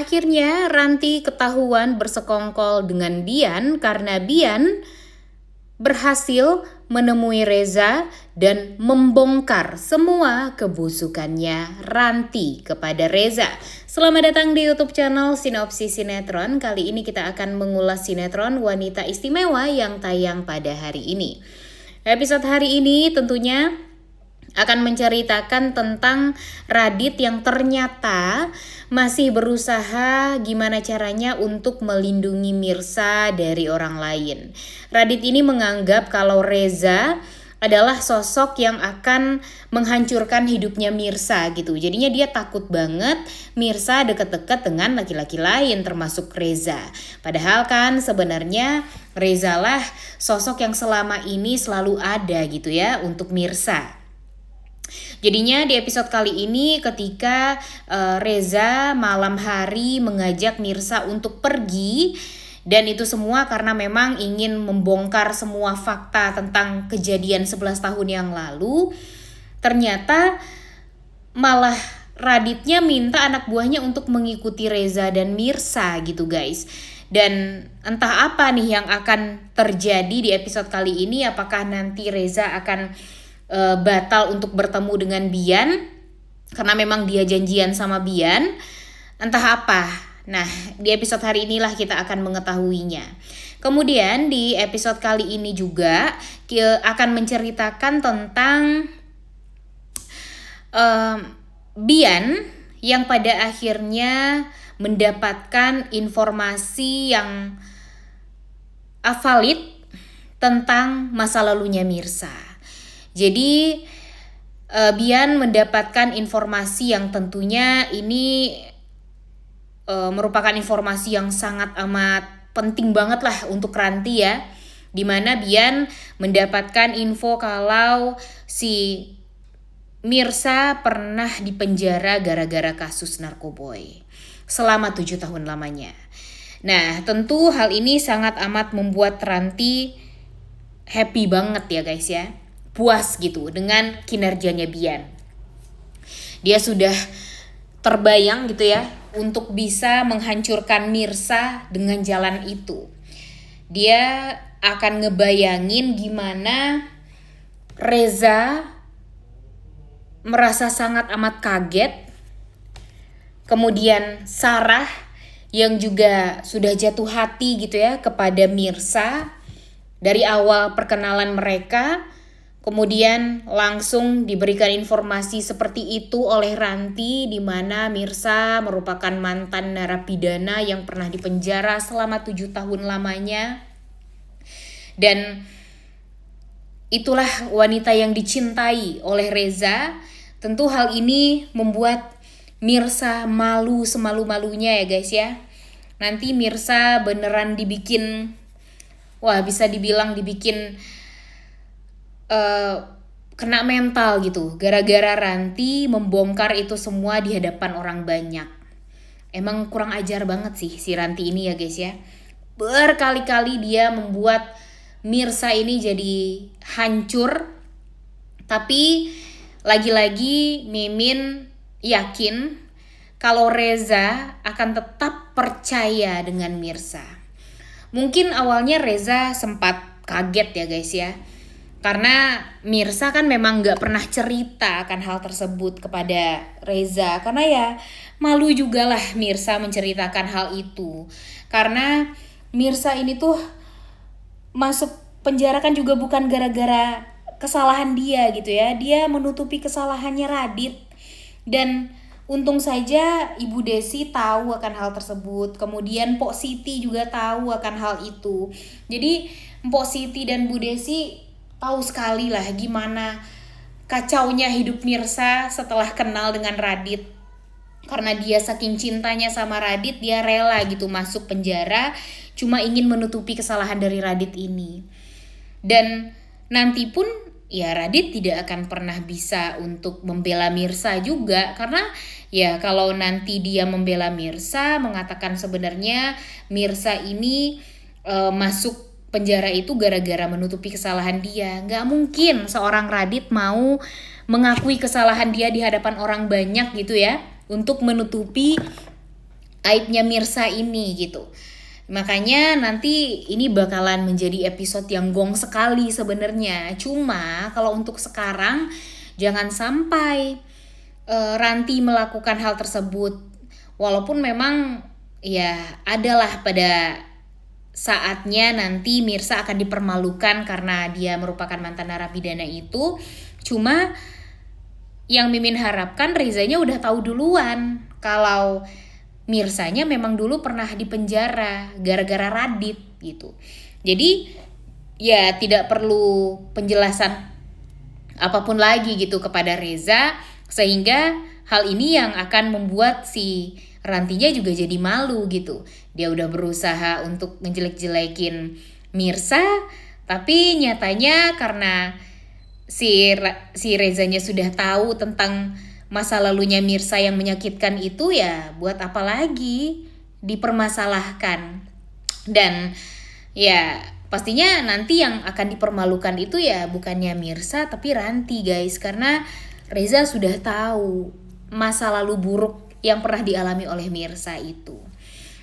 Akhirnya Ranti ketahuan bersekongkol dengan Bian karena Bian berhasil menemui Reza dan membongkar semua kebusukannya Ranti kepada Reza. Selamat datang di YouTube channel Sinopsis Sinetron. Kali ini kita akan mengulas sinetron Wanita Istimewa yang tayang pada hari ini. Episode hari ini tentunya akan menceritakan tentang Radit yang ternyata masih berusaha gimana caranya untuk melindungi Mirsa dari orang lain. Radit ini menganggap kalau Reza adalah sosok yang akan menghancurkan hidupnya Mirsa gitu. Jadinya dia takut banget Mirsa deket-deket dengan laki-laki lain termasuk Reza. Padahal kan sebenarnya Reza lah sosok yang selama ini selalu ada gitu ya untuk Mirsa. Jadinya di episode kali ini ketika Reza malam hari mengajak Mirsa untuk pergi, dan itu semua karena memang ingin membongkar semua fakta tentang kejadian 11 tahun yang lalu, ternyata malah Raditnya minta anak buahnya untuk mengikuti Reza dan Mirsa gitu guys. Dan entah apa nih yang akan terjadi di episode kali ini, apakah nanti Reza akan batal untuk bertemu dengan Bian karena memang dia janjian sama Bian, entah apa. Nah, di episode hari inilah kita akan mengetahuinya. Kemudian di episode kali ini juga akan menceritakan tentang Bian yang pada akhirnya mendapatkan informasi yang valid tentang masa lalunya Mirsa. Jadi Bian mendapatkan informasi yang tentunya ini merupakan informasi yang sangat amat penting banget lah untuk Ranti ya. Dimana Bian mendapatkan info kalau si Mirsa pernah dipenjara gara-gara kasus narkoboy selama 7 tahun lamanya. Nah, tentu hal ini sangat amat membuat Ranti happy banget ya guys ya. Puas gitu dengan kinerjanya Bian. Dia sudah terbayang gitu ya untuk bisa menghancurkan Mirsa dengan jalan itu. Dia akan ngebayangin gimana Reza merasa sangat amat kaget. Kemudian Sarah yang juga sudah jatuh hati gitu ya kepada Mirsa dari awal perkenalan mereka. Kemudian langsung diberikan informasi seperti itu oleh Ranti, di mana Mirsa merupakan mantan narapidana yang pernah dipenjara selama 7 tahun lamanya. Dan itulah wanita yang dicintai oleh Reza. Tentu hal ini membuat Mirsa malu semalu-malunya ya guys ya. Nanti Mirsa beneran dibikin, bisa dibilang dibikin kena mental gitu gara-gara Ranti membongkar itu semua di hadapan orang banyak. Emang kurang ajar banget sih si Ranti ini ya guys ya. Berkali-kali dia membuat Mirsa ini jadi hancur. Tapi lagi-lagi Mimin yakin kalau Reza akan tetap percaya dengan Mirsa. Mungkin awalnya Reza sempat kaget ya guys ya. Karena Mirsa kan memang gak pernah cerita akan hal tersebut kepada Reza. Karena ya malu juga lah Mirsa menceritakan hal itu. Karena Mirsa ini tuh masuk penjara kan juga bukan gara-gara kesalahan dia gitu ya. Dia menutupi kesalahannya Radit. Dan untung saja Ibu Desi tahu akan hal tersebut. Kemudian Pok Siti juga tahu akan hal itu. Jadi Pok Siti dan Bu Desi tahu sekali lah gimana kacaunya hidup Mirsa setelah kenal dengan Radit. Karena dia saking cintanya sama Radit, dia rela gitu masuk penjara cuma ingin menutupi kesalahan dari Radit ini. Dan nanti pun ya Radit tidak akan pernah bisa untuk membela Mirsa juga. Karena ya kalau nanti dia membela Mirsa, mengatakan sebenarnya Mirsa ini masuk penjara itu gara-gara menutupi kesalahan dia. Gak mungkin seorang Radit mau mengakui kesalahan dia di hadapan orang banyak gitu ya, untuk menutupi aibnya Mirsa ini gitu. Makanya nanti ini bakalan menjadi episode yang gong sekali sebenarnya. Cuma kalau untuk sekarang jangan sampai Ranti melakukan hal tersebut. Walaupun memang ya adalah pada saatnya nanti Mirsa akan dipermalukan karena dia merupakan mantan narapidana itu. Cuma yang Mimin harapkan Rezanya udah tahu duluan kalau Mirsanya memang dulu pernah dipenjara gara-gara Radit gitu. Jadi ya tidak perlu penjelasan apapun lagi gitu kepada Reza, sehingga hal ini yang akan membuat si Rantinya juga jadi malu gitu. Dia udah berusaha untuk ngejelek-jelekin Mirsa, tapi nyatanya karena si Rezanya sudah tahu tentang masa lalunya Mirsa yang menyakitkan itu, ya buat apa lagi dipermasalahkan. Dan ya pastinya nanti yang akan dipermalukan itu ya bukannya Mirsa tapi Ranti guys, karena Reza sudah tahu masa lalu buruk yang pernah dialami oleh Mirsa itu.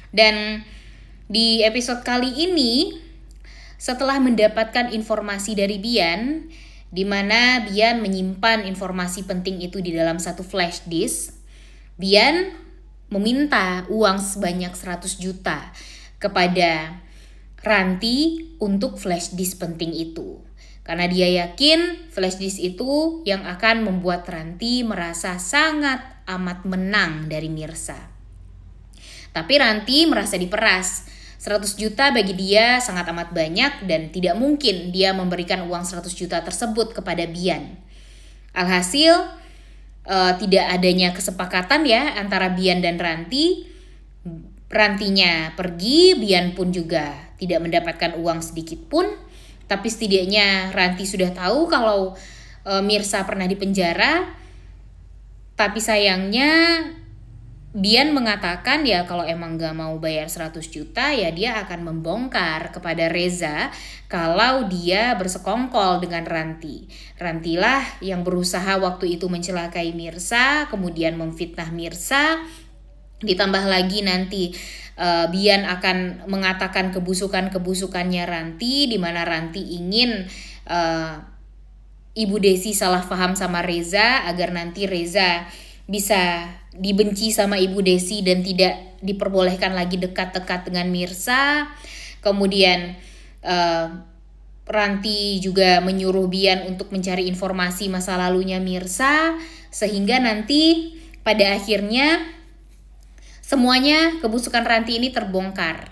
Dan di episode kali ini setelah mendapatkan informasi dari Bian, di mana Bian menyimpan informasi penting itu di dalam satu flash disk, Bian meminta uang sebanyak 100 juta kepada Ranti untuk flash disk penting itu. Karena dia yakin flash disk itu yang akan membuat Ranti merasa sangat amat menang dari Mirsa. Tapi Ranti merasa diperas. 100 juta bagi dia sangat amat banyak dan tidak mungkin dia memberikan uang 100 juta tersebut kepada Bian. Alhasil tidak adanya kesepakatan ya antara Bian dan Ranti. Rantinya pergi, Bian pun juga tidak mendapatkan uang sedikit pun. Tapi setidaknya Ranti sudah tahu kalau Mirsa pernah dipenjara. Tapi sayangnya Bian mengatakan ya kalau emang gak mau bayar 100 juta ya dia akan membongkar kepada Reza kalau dia bersekongkol dengan Ranti. Rantilah yang berusaha waktu itu mencelakai Mirsa, kemudian memfitnah Mirsa. Ditambah lagi nanti Bian akan mengatakan kebusukannya Ranti, di mana Ranti ingin Ibu Desi salah paham sama Reza agar nanti Reza bisa dibenci sama Ibu Desi dan tidak diperbolehkan lagi dekat-dekat dengan Mirsa. Kemudian Ranti juga menyuruh Bian untuk mencari informasi masa lalunya Mirsa, sehingga nanti pada akhirnya semuanya kebusukan Ranti ini terbongkar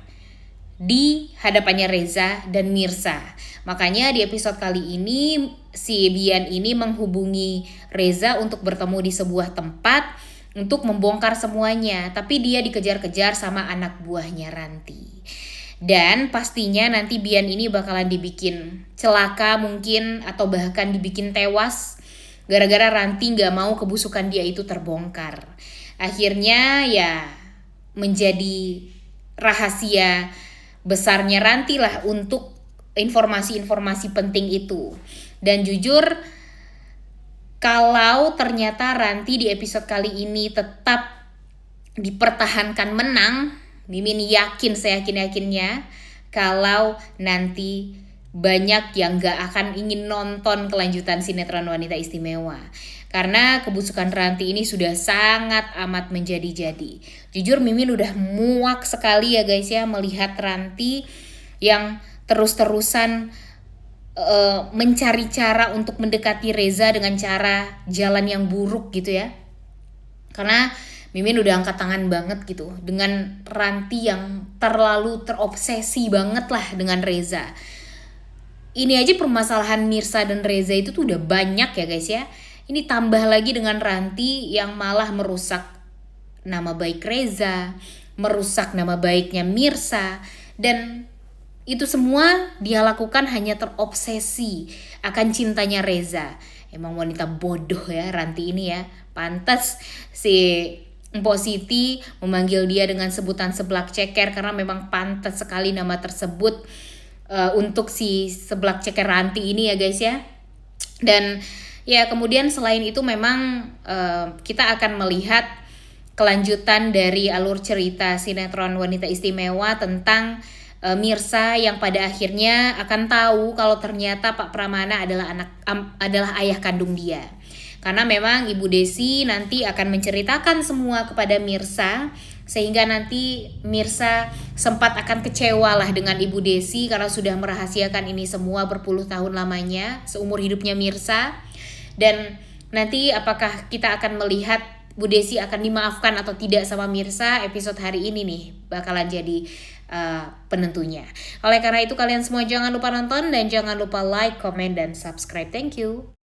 di hadapannya Reza dan Mirsa. Makanya di episode kali ini si Bian ini menghubungi Reza untuk bertemu di sebuah tempat untuk membongkar semuanya. Tapi dia dikejar-kejar sama anak buahnya Ranti. Dan pastinya nanti Bian ini bakalan dibikin celaka mungkin atau bahkan dibikin tewas gara-gara Ranti gak mau kebusukan dia itu terbongkar. Akhirnya ya menjadi rahasia besarnya Ranti lah untuk informasi-informasi penting itu. Dan jujur kalau ternyata Ranti di episode kali ini tetap dipertahankan menang, Mimin yakin seyakin-yakinnya kalau nanti banyak yang gak akan ingin nonton kelanjutan sinetron Wanita Istimewa. Karena kebusukan Ranti ini sudah sangat amat menjadi-jadi. Jujur Mimin udah muak sekali ya guys ya melihat Ranti yang terus-terusan mencari cara untuk mendekati Reza dengan cara jalan yang buruk gitu ya. Karena Mimin udah angkat tangan banget gitu dengan Ranti yang terlalu terobsesi banget lah dengan Reza. Ini aja permasalahan Mirsa dan Reza itu tuh udah banyak ya guys ya. Ini tambah lagi dengan Ranti yang malah merusak nama baik Reza, merusak nama baiknya Mirsa, dan itu semua dia lakukan hanya terobsesi akan cintanya Reza. Emang wanita bodoh ya Ranti ini ya. Pantas si Mpok Siti memanggil dia dengan sebutan seblak ceker karena memang pantas sekali nama tersebut untuk si seblak ceker Ranti ini ya guys ya. Dan ya kemudian selain itu memang kita akan melihat kelanjutan dari alur cerita sinetron Wanita Istimewa tentang Mirsa yang pada akhirnya akan tahu kalau ternyata Pak Pramana adalah ayah kandung dia. Karena memang Ibu Desi nanti akan menceritakan semua kepada Mirsa, sehingga nanti Mirsa sempat akan kecewa lah dengan Ibu Desi karena sudah merahasiakan ini semua berpuluh tahun lamanya, seumur hidupnya Mirsa. Dan nanti apakah kita akan melihat Bu Desi akan dimaafkan atau tidak sama Mirsa, episode hari ini nih bakalan jadi penentunya. Oleh karena itu kalian semua jangan lupa nonton dan jangan lupa like, comment, dan subscribe. Thank you.